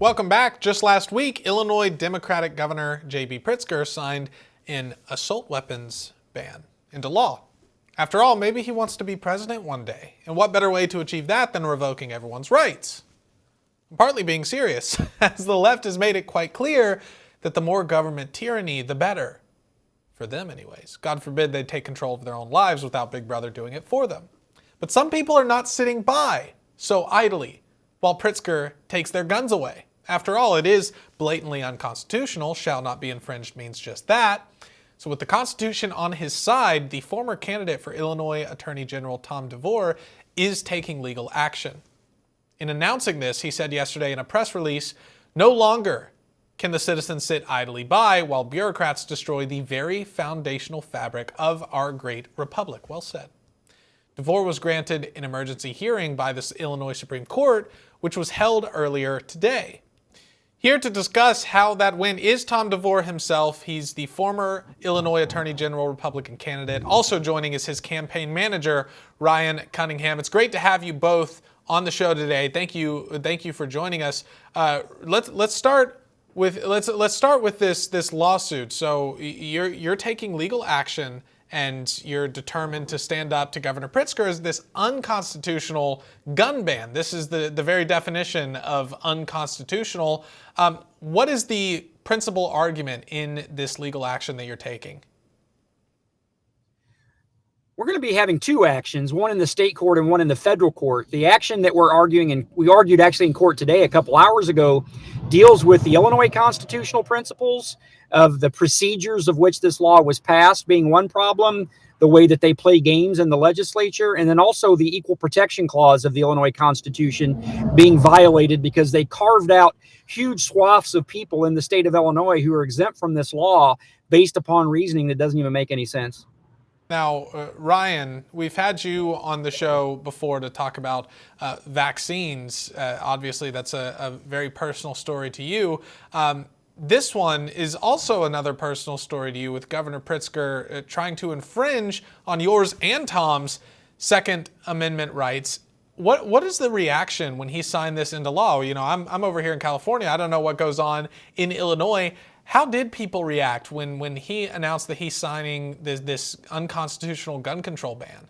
Welcome back. Just last week, Illinois Democratic Governor J.B. Pritzker signed an assault weapons ban into law. After all, maybe he wants to be president one day. And what better way to achieve that than revoking everyone's rights? I'm partly being serious, as the left has made it quite clear that the more government tyranny, the better. For them anyways. God forbid they take control of their own lives without Big Brother doing it for them. But some people are not sitting by so idly while Pritzker takes their guns away. After all, it is blatantly unconstitutional. Shall not be infringed means just that. So with the Constitution on his side, the former candidate for Illinois Attorney General Tom DeVore is taking legal action. In announcing this, he said yesterday in a press release, no longer can the citizens sit idly by while bureaucrats destroy the very foundational fabric of our great republic. Well said. DeVore was granted an emergency hearing by the Illinois Supreme Court, which was held earlier today. Here to discuss how that went is Tom DeVore himself. He's the former Illinois Attorney General Republican candidate. Also joining is his campaign manager, Ryan Cunningham. It's great to have you both on the show today. Thank you for joining us. Let's start with this lawsuit. So you're taking legal action and you're determined to stand up to Governor Pritzker's this unconstitutional gun ban. This is the very definition of unconstitutional. What is the principal argument in this legal action that you're taking? We're going to be having two actions, one in the state court and one in the federal court. The action that we're arguing, and we argued actually in court today a couple hours ago, deals with the Illinois constitutional principles of the procedures of which this law was passed being one problem, the way that they play games in the legislature, and then also the equal protection clause of the Illinois Constitution being violated because they carved out huge swaths of people in the state of Illinois who are exempt from this law based upon reasoning that doesn't even make any sense. Now, Ryan, we've had you on the show before to talk about vaccines. Obviously, that's a very personal story to you. This one is also another personal story to you with Governor Pritzker trying to infringe on yours and Tom's Second Amendment rights. What is the reaction when he signed this into law? You know, I'm over here in California. I don't know what goes on in Illinois. How did people react when he announced that he's signing this unconstitutional gun control ban?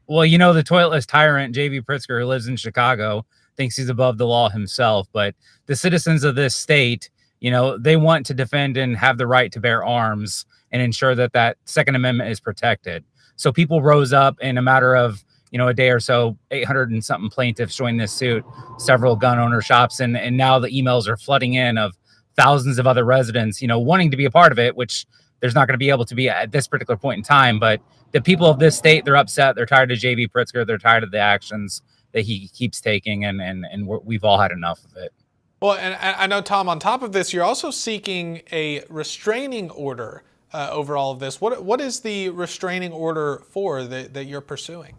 Well, you know, the toiletless tyrant, J.B. Pritzker, who lives in Chicago, thinks he's above the law himself. But the citizens of this state, you know, they want to defend and have the right to bear arms and ensure that that Second Amendment is protected. So people rose up in a matter of, you know, a day or so, 800 and something plaintiffs joined this suit, several gun owner shops. And now the emails are flooding in of thousands of other residents, you know, wanting to be a part of it, which there's not going to be able to be at this particular point in time. But the people of this state, they're upset. They're tired of J.B. Pritzker. They're tired of the actions that he keeps taking. And we've all had enough of it. Well, and I know, Tom, on top of this, you're also seeking a restraining order over all of this. What is the restraining order for that you're pursuing?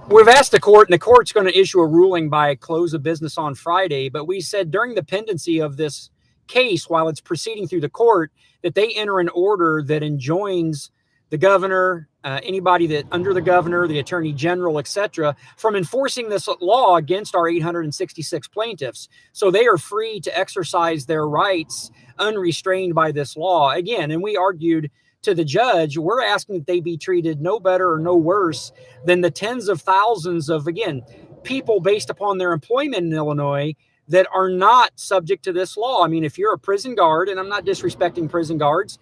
We've asked the court, and the court's going to issue a ruling by close of business on Friday. But we said during the pendency of this case, while it's proceeding through the court, that they enter an order that enjoins the governor, anybody that under the governor, the attorney general, etc., from enforcing this law against our 866 plaintiffs. So they are free to exercise their rights unrestrained by this law. Again, and we argued to the judge, we're asking that they be treated no better or no worse than the tens of thousands of, again, people based upon their employment in Illinois that are not subject to this law. I mean, if you're a prison guard, and I'm not disrespecting prison guards,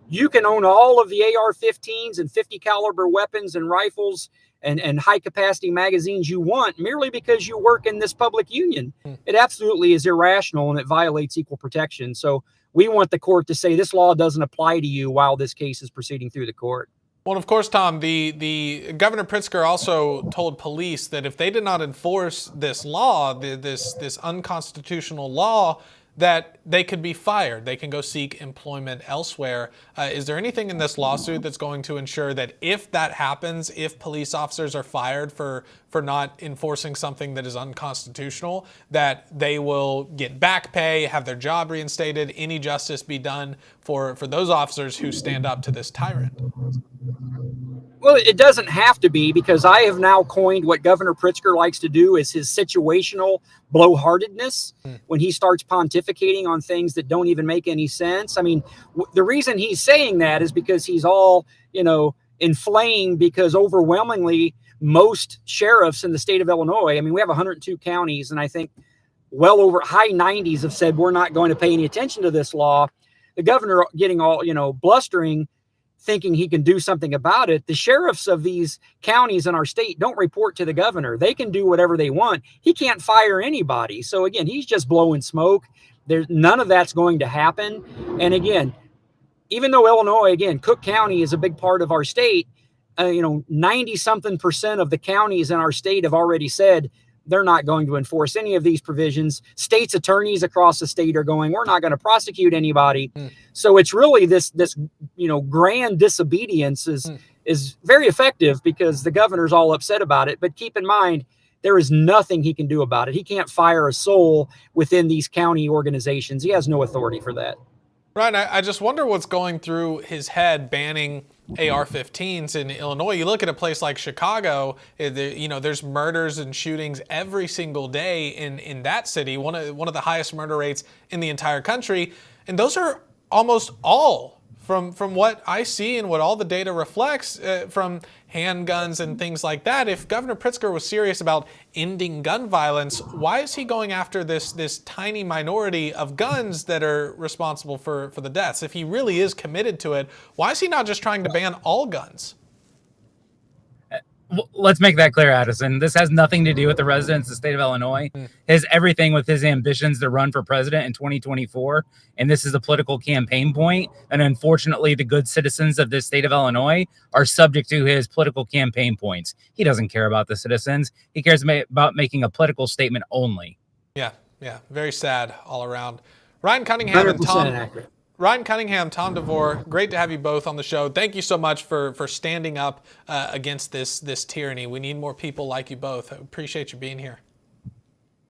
you can own all of the AR-15s and 50 caliber weapons and rifles and high capacity magazines you want merely because you work in this public union. It absolutely is irrational and it violates equal protection. So we want the court to say this law doesn't apply to you while this case is proceeding through the court. Well, of course, Tom, the Governor Pritzker also told police that if they did not enforce this law, this unconstitutional law, that they could be fired. They can go seek employment elsewhere. Is there anything in this lawsuit that's going to ensure that if that happens, if police officers are fired for not enforcing something that is unconstitutional, that they will get back pay, have their job reinstated, any justice be done for those officers who stand up to this tyrant? Well, it doesn't have to be, because I have now coined what Governor Pritzker likes to do is his situational blowhardedness when he starts pontificating on things that don't even make any sense. I mean, the reason he's saying that is because he's all, inflamed, because overwhelmingly most sheriffs in the state of Illinois, I mean, we have 102 counties, and I think well over high 90s have said we're not going to pay any attention to this law. The governor getting all, blustering, thinking he can do something about it. The sheriffs of these counties in our state don't report to the governor. They can do whatever they want. He can't fire anybody. So again, he's just blowing smoke. There's none of that's going to happen. And again, even though Illinois, again, Cook County is a big part of our state, 90 something % of the counties in our state have already said they're not going to enforce any of these provisions. States attorneys across the state are going, we're not going to prosecute anybody. So it's really this grand disobedience is very effective, because the governor's all upset about it. But keep in mind, there is nothing he can do about it. He can't fire a soul within these county organizations. He has no authority for that. Right. I just wonder what's going through his head banning AR-15s in Illinois. You look at a place like Chicago, there's murders and shootings every single day in that city, one of the highest murder rates in the entire country. And those are almost all, from what I see and what all the data reflects, from handguns and things like that. If Governor Pritzker was serious about ending gun violence, why is he going after this tiny minority of guns that are responsible for the deaths? If he really is committed to it, why is he not just trying to ban all guns? Let's make that clear, Addison. This has nothing to do with the residents of the state of Illinois. It has everything with his ambitions to run for president in 2024. And this is a political campaign point. And unfortunately, the good citizens of this state of Illinois are subject to his political campaign points. He doesn't care about the citizens. He cares about making a political statement only. Yeah. Very sad all around. Ryan Cunningham and Tom. Accurate. Ryan Cunningham, Tom DeVore, great to have you both on the show. Thank you so much for standing up against this tyranny. We need more people like you both. I appreciate you being here.